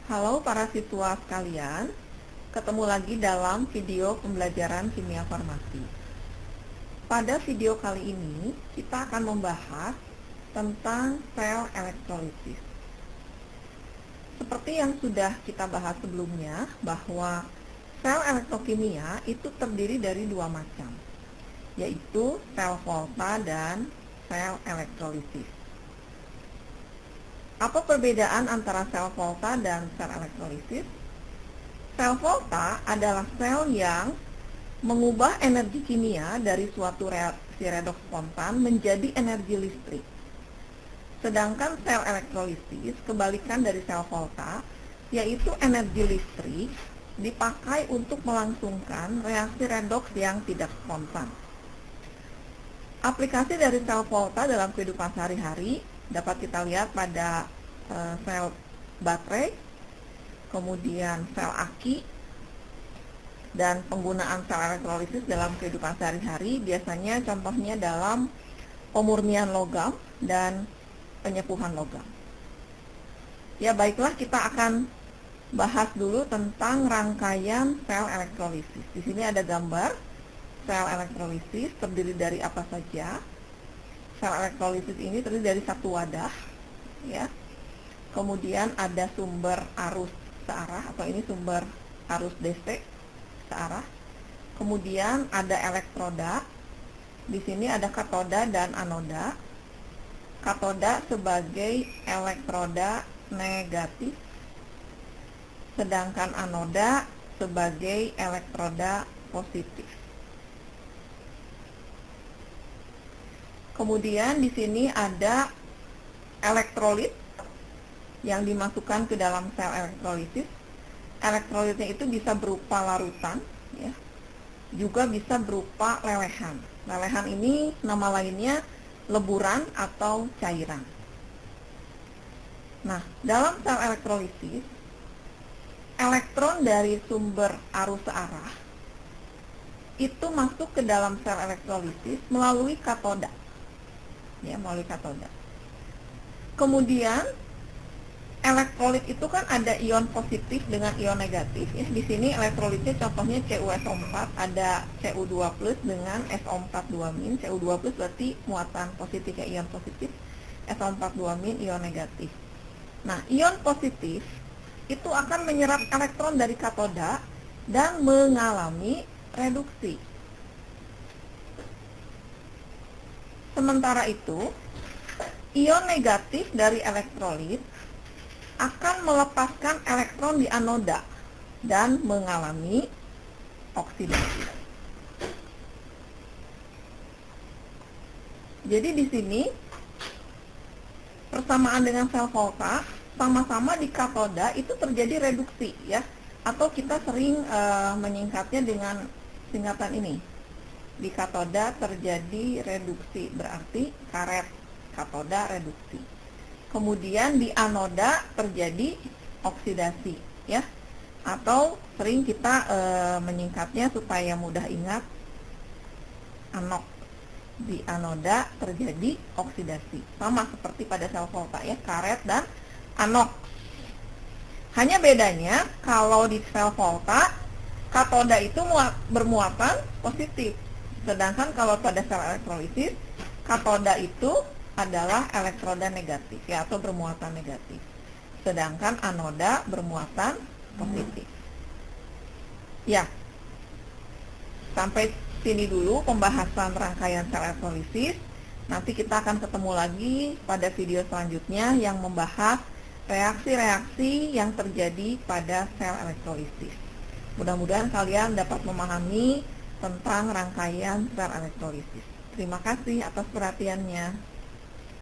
Halo para siswa sekalian, ketemu lagi dalam video pembelajaran kimia farmasi. Pada video kali ini, kita akan membahas tentang sel elektrolisis. Seperti yang sudah kita bahas sebelumnya, bahwa sel elektrokimia itu terdiri dari dua macam, yaitu sel Volta dan sel elektrolisis. Apa perbedaan antara sel Volta dan sel elektrolisis? Sel Volta adalah sel yang mengubah energi kimia dari suatu reaksi redoks spontan menjadi energi listrik. Sedangkan sel elektrolisis kebalikan dari sel Volta, yaitu energi listrik dipakai untuk melangsungkan reaksi redoks yang tidak spontan. Aplikasi dari sel Volta dalam kehidupan sehari-hari dapat kita lihat pada sel baterai, kemudian sel aki, dan penggunaan sel elektrolisis dalam kehidupan sehari-hari biasanya contohnya dalam pemurnian logam dan penyepuhan logam. Ya, baiklah, kita akan bahas dulu tentang rangkaian sel elektrolisis. Di sini ada gambar sel elektrolisis terdiri dari apa saja. Sel elektrolisis ini terdiri dari satu wadah, ya. Kemudian ada sumber arus searah, atau ini sumber arus DC searah. Kemudian ada elektroda. Di sini ada katoda dan anoda. Katoda sebagai elektroda negatif, sedangkan anoda sebagai elektroda positif. Kemudian di sini ada elektrolit yang dimasukkan ke dalam sel elektrolisis. Elektrolitnya itu bisa berupa larutan, ya, juga bisa berupa lelehan. Lelehan ini nama lainnya leburan atau cairan. Nah, dalam sel elektrolisis, elektron dari sumber arus searah itu masuk ke dalam sel elektrolisis melalui katoda. Ya, melalui katoda. Kemudian elektrolit itu kan ada ion positif dengan ion negatif, ya. Di sini elektrolitnya contohnya CuSO4, ada Cu2+ dengan SO42-. Cu2+ berarti muatan positif, ya, ion positif. SO42- ion negatif. Nah, ion positif itu akan menyerap elektron dari katoda dan mengalami reduksi. Sementara itu, ion negatif dari elektrolit akan melepaskan elektron di anoda dan mengalami oksidasi. Jadi di sini persamaan dengan sel Volta, sama-sama di katoda itu terjadi reduksi, ya, atau kita sering menyingkatnya dengan singkatan ini. Di katoda terjadi reduksi, berarti karet katoda reduksi. Kemudian di anoda terjadi oksidasi, ya, atau sering kita menyingkatnya supaya mudah ingat, anok. Di anoda terjadi oksidasi, sama seperti pada sel Volta, ya, karet dan anok. Hanya bedanya kalau di sel Volta katoda itu bermuatan positif, sedangkan kalau pada sel elektrolisis katoda itu adalah elektroda negatif, ya, atau bermuatan negatif, sedangkan anoda bermuatan positif. Ya, sampai sini dulu pembahasan rangkaian sel elektrolisis. Nanti kita akan ketemu lagi pada video selanjutnya yang membahas reaksi-reaksi yang terjadi pada sel elektrolisis. Mudah-mudahan kalian dapat memahami tentang rangkaian sel elektrolisis. Terima kasih atas perhatiannya.